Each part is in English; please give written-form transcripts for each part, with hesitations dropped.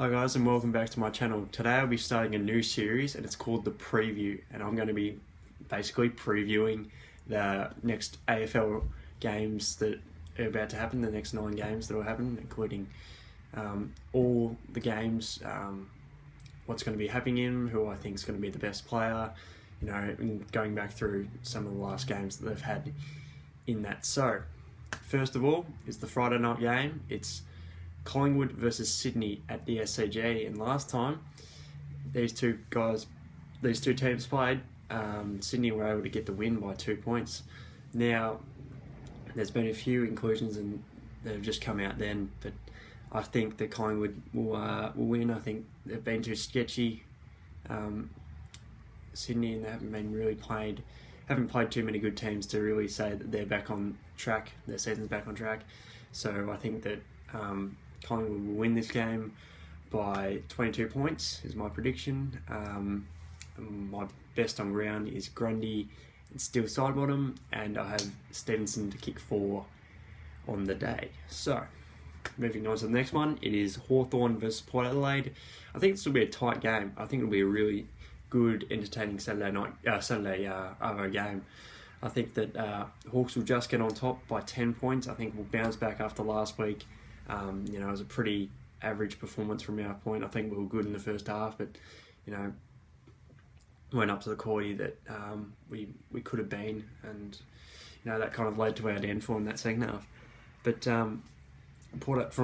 Hi guys, and welcome back to my channel. Today I'll be starting a new series and it's called The Preview, and I'm going to be basically previewing the next AFL games that are about to happen, the next 9 games that will happen, including all the games, what's going to be happening in, who I think is going to be the best player, and going back through some of the last games that they've had in that. So, first of all is the Friday night game. It's Collingwood versus Sydney at the SCG, and last time these two teams played, Sydney were able to get the win by 2 points. Now, there's been a few inclusions and they've just come out then, but I think that Collingwood will win. I think they've been too sketchy, Sydney, and they haven't played too many good teams to really say that they're back on track. Their season's back on track. So I think that Collingwood will win this game by 22 points is my prediction. My best on ground is Grundy and Steele Sidebottom, and I have Stevenson to kick 4 on the day. So, moving on to the next one, it is Hawthorn versus Port Adelaide. I think this will be a tight game. I think it'll be a really good, entertaining Saturday Arvo game. I think that Hawks will just get on top by 10 points. I think we'll bounce back after last week. It was a pretty average performance from our point. I think we were good in the first half, but weren't up to the quality that we could have been, and that kind of led to our downfall in that second half. But from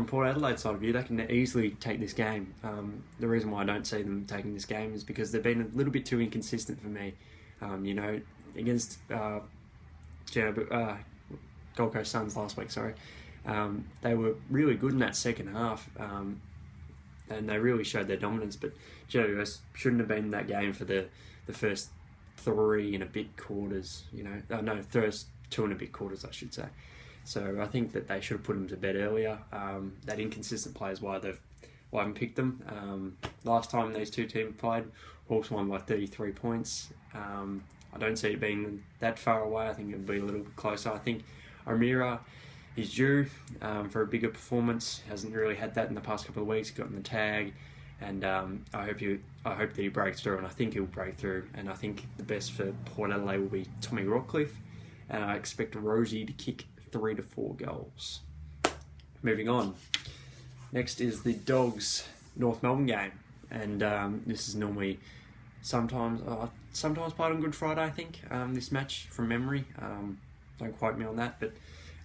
Port Adelaide's side of view, they can easily take this game. The reason why I don't see them taking this game is because they've been a little bit too inconsistent for me. Against Gold Coast Suns last week, they were really good in that second half, and they really showed their dominance, but GWS shouldn't have been in that game for the first 3 and a bit quarters, first 2 and a bit quarters, I should say. So I think that they should have put them to bed earlier. That inconsistent play is why I haven't picked them. Last time these two teams played, Hawks won by 33 points. I don't see it being that far away. I think it'll be a little bit closer. I think O'Meara is due for a bigger performance. Hasn't really had that in the past couple of weeks. Got in the tag, and I hope that he breaks through, and I think he'll break through. And I think the best for Port Adelaide will be Tommy Rockcliffe, and I expect Rosie to kick 3 to 4 goals. Moving on. Next is the Dogs North Melbourne game, and this is normally sometimes played on Good Friday. I think this match from memory. Don't quote me on that, but.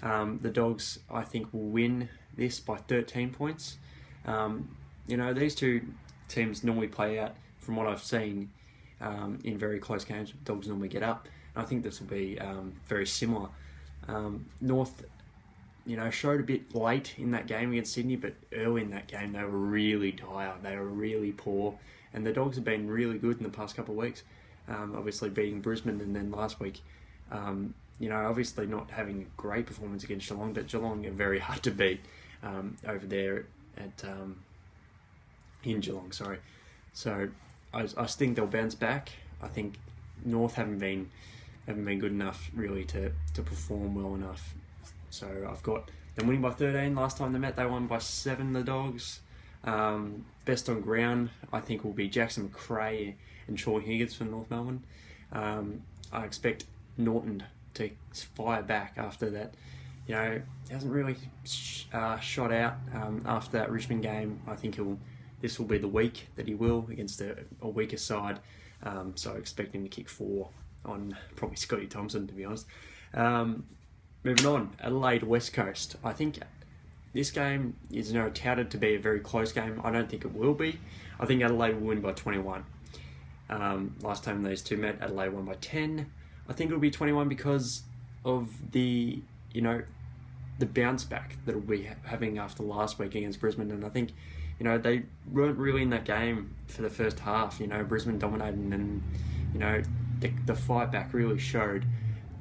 The Dogs, I think, will win this by 13 points. These two teams normally play out, from what I've seen, in very close games. Dogs normally get up, and I think this will be very similar. North, showed a bit late in that game against Sydney, but early in that game they were really dire. They were really poor, and the Dogs have been really good in the past couple of weeks. Obviously beating Brisbane, and then last week. Obviously not having a great performance against Geelong, but Geelong are very hard to beat over there in Geelong. So I think they'll bounce back. I think North haven't been good enough really to perform well enough. So I've got them winning by 13. Last time they met, they won by 7. The Dogs. Best on ground, I think, will be Jackson McRae and Shaw Higgins for North Melbourne. I expect Norton to fire back after that. He hasn't really shot out after that Richmond game. I think this will be the week that he will against a weaker side. So I expect him to kick 4 on probably Scotty Thompson, to be honest. Moving on, Adelaide West Coast. I think this game is touted to be a very close game. I don't think it will be. I think Adelaide will win by 21. Last time these two met, Adelaide won by 10. I think it'll be 21 because of the bounce back that we'll be having after last week against Brisbane. And I think, they weren't really in that game for the first half. Brisbane dominated, and the fight back really showed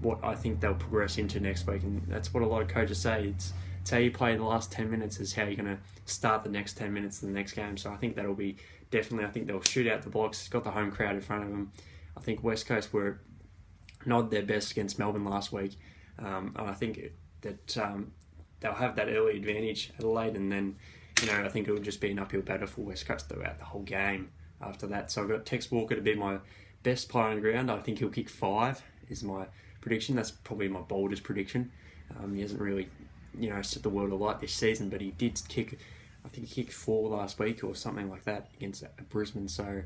what I think they'll progress into next week. And that's what a lot of coaches say. It's how you play the last 10 minutes is how you're going to start the next 10 minutes of the next game. So I think that'll be definitely, I think they'll shoot out the blocks. It's got the home crowd in front of them. I think West Coast were not their best against Melbourne last week. And I think that they'll have that early advantage, Adelaide, and then I think it will just be an uphill battle for West Coast throughout the whole game after that. So I've got Tex Walker to be my best player on the ground. I think he'll kick 5 is my prediction. That's probably my boldest prediction. He hasn't really, set the world alight this season, but he did kick, I think he kicked 4 last week or something like that against Brisbane. So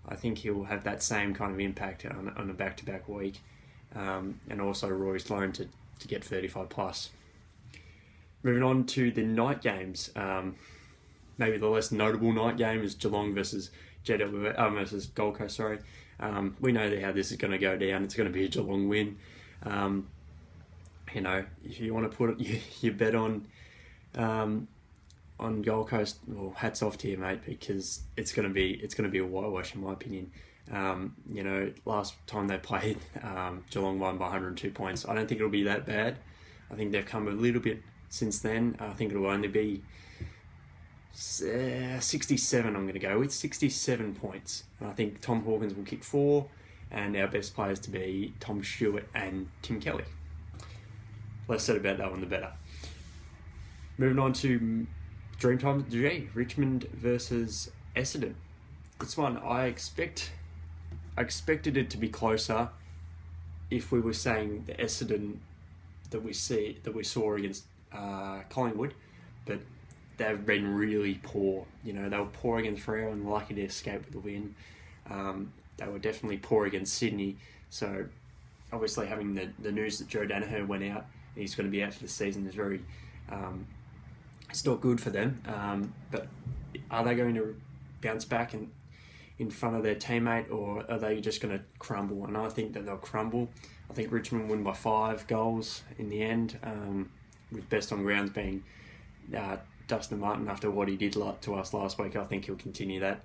I think he'll have that same kind of impact on a back-to-back week. And also Rory Sloane to get 35 plus. Moving on to the night games. Maybe the less notable night game is Geelong versus versus Gold Coast. We know how this is going to go down. It's going to be a Geelong win. If you want to put your bet on Gold Coast, well, hats off to you, mate, because it's going to be a whitewash in my opinion. Last time they played, Geelong won by 102 points. I don't think it'll be that bad. I think they've come a little bit since then. I think it'll only be 67. I'm going to go with 67 points. And I think Tom Hawkins will kick 4, and our best players to be Tom Stewart and Tim Kelly. Less said about that one, the better. Moving on to Dreamtime G, Richmond versus Essendon. This one I expected it to be closer if we were saying the Essendon that we saw against Collingwood, but they've been really poor. They were poor against Freo and lucky to escape with the win. They were definitely poor against Sydney. So obviously having the news that Joe Danaher went out, he's going to be out for the season, is very it's not good for them. But are they going to bounce back in front of their teammate, or are they just going to crumble? And I think that they'll crumble. I think Richmond win by 5 goals in the end, with best on grounds being Dustin Martin after what he did to us last week. I think he'll continue that.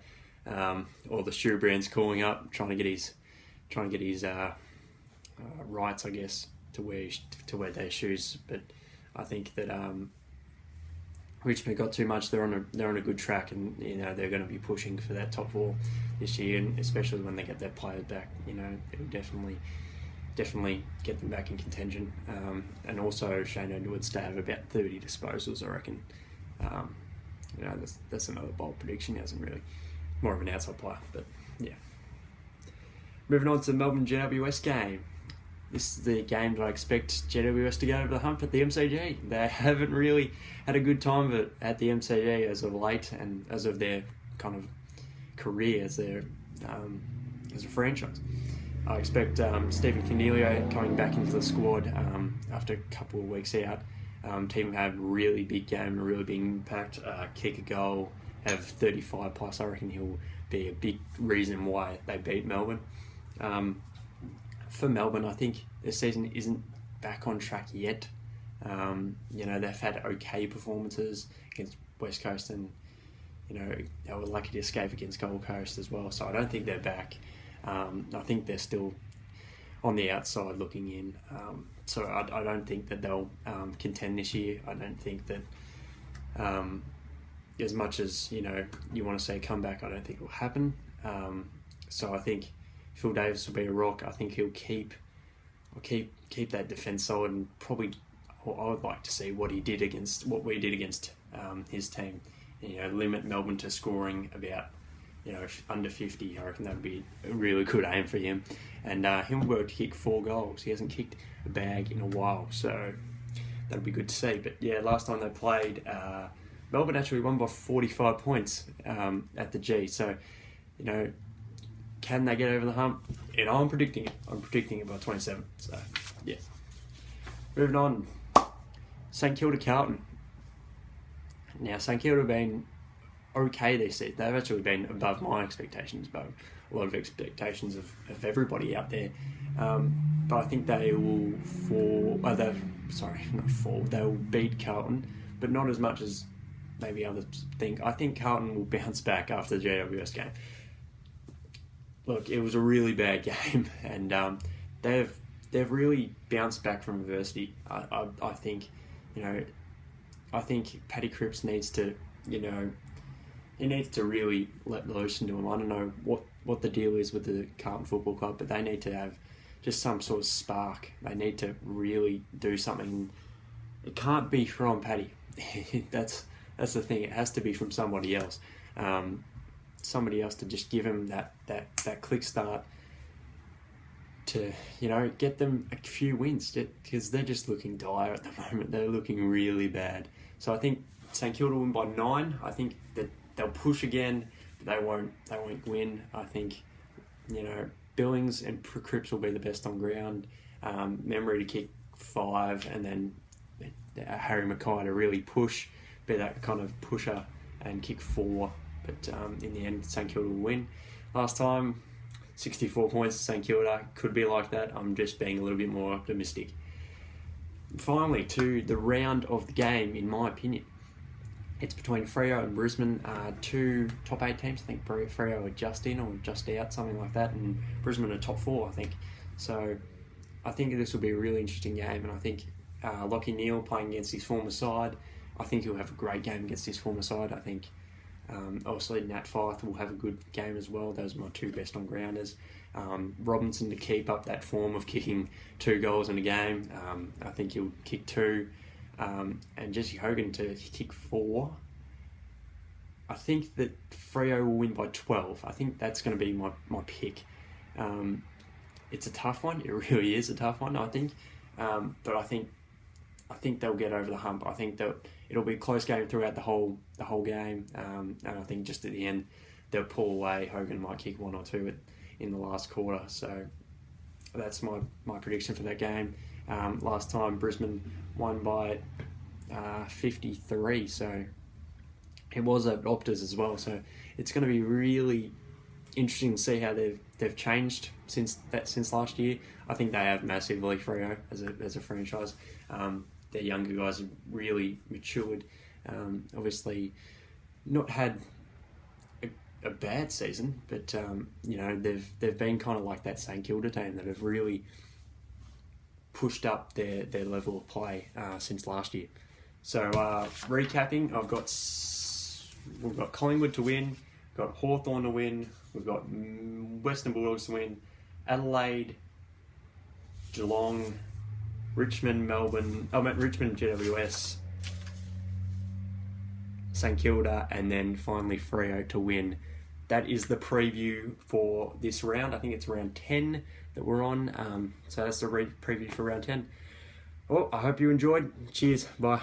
Or the shoe brand's calling up, trying to get his rights, I guess, to wear their shoes. But I think that Richmond got too much. They're on a good track, and they're going to be pushing for that top 4 this year, and especially when they get their players back. It'll definitely get them back in contention. And also Shane Edwards to have about 30 disposals, I reckon. That's another bold prediction. He hasn't really, more of an outside player, but yeah. Moving on to the Melbourne GWS game. This is the game that I expect GWS to go over the hump at the MCG. They haven't really had a good time of it at the MCG as of late, and as of their kind of career as a franchise. I expect Stephen Cornelio coming back into the squad after a couple of weeks out. Team have a really big game, a really big impact, kick a goal, have 35 plus. I reckon he'll be a big reason why they beat Melbourne. For Melbourne, I think their season isn't back on track yet. They've had okay performances against West Coast, and they were lucky to escape against Gold Coast as well. So I don't think they're back. I think they're still on the outside looking in. So I don't think that they'll contend this year. I don't think that as much as you want to say comeback, I don't think it will happen. So I think Phil Davis will be a rock. I think he'll keep that defence solid, and probably I would like to see what we did against his team. Limit Melbourne to scoring about under 50. I reckon that would be a really good aim for him. And he'll be able to kick 4 goals. He hasn't kicked a bag in a while, so that'll be good to see. But yeah, last time they played, Melbourne actually won by 45 points at the G. So can they get over the hump? I'm predicting it. I'm predicting it by 27. So, yeah. Moving on. St Kilda Carlton. Now, St Kilda have been okay this season. They've actually been above my expectations, above a lot of expectations of everybody out there. But I think they will They will beat Carlton, but not as much as maybe others think. I think Carlton will bounce back after the GWS game. Look, it was a really bad game, and they've really bounced back from adversity. I think, I think Paddy Cripps needs to, he needs to really let loose into him. I don't know what the deal is with the Carlton Football Club, but they need to have just some sort of spark. They need to really do something. It can't be from Paddy. That's That's the thing. It has to be from somebody else. Somebody else to just give them that click start to, get them a few wins, because they're just looking dire at the moment. They're looking really bad. So I think St Kilda will win by 9. I think that they'll push again, but they won't win. I think, Billings and Cripps will be the best on ground. Memory to kick 5, and then Harry Mackay to really push, be that kind of pusher and kick 4. But in the end, St Kilda will win. Last time, 64 points to St Kilda. Could be like that. I'm just being a little bit more optimistic. Finally, to the round of the game, in my opinion. It's between Freo and Brisbane, 2 top 8 teams. I think Freo are just in or just out, something like that, and Brisbane are top 4, I think. So I think this will be a really interesting game, and I think Lachie Neale playing against his former side, I think he'll have a great game against his former side. I think obviously Nat Fyfe will have a good game as well. Those are my 2 best on grounders. Robinson to keep up that form of kicking 2 goals in a game. I think he'll kick 2. And Jesse Hogan to kick 4. I think that Freo will win by 12. I think that's going to be my pick. It's a tough one. It really is a tough one, I think. But I think they'll get over the hump. I think that it'll be a close game throughout the whole game. And I think just at the end they'll pull away. Hogan might kick 1 or 2 in the last quarter. So that's my prediction for that game. Last time Brisbane won by 53, so it was at Optus as well. So it's going to be really interesting to see how they've changed since last year. I think they have massively, Freo as a franchise. Their younger guys have really matured. Obviously, not had a bad season, but they've been kind of like that St Kilda team that have really pushed up their level of play since last year. So recapping, we've got Collingwood to win, we've got Hawthorn to win, we've got Western Bulldogs to win, Adelaide, Geelong, Richmond, GWS, St Kilda, and then finally Freo to win. That is the preview for this round. I think it's round 10 that we're on. So that's the preview for round 10. Well, I hope you enjoyed. Cheers. Bye.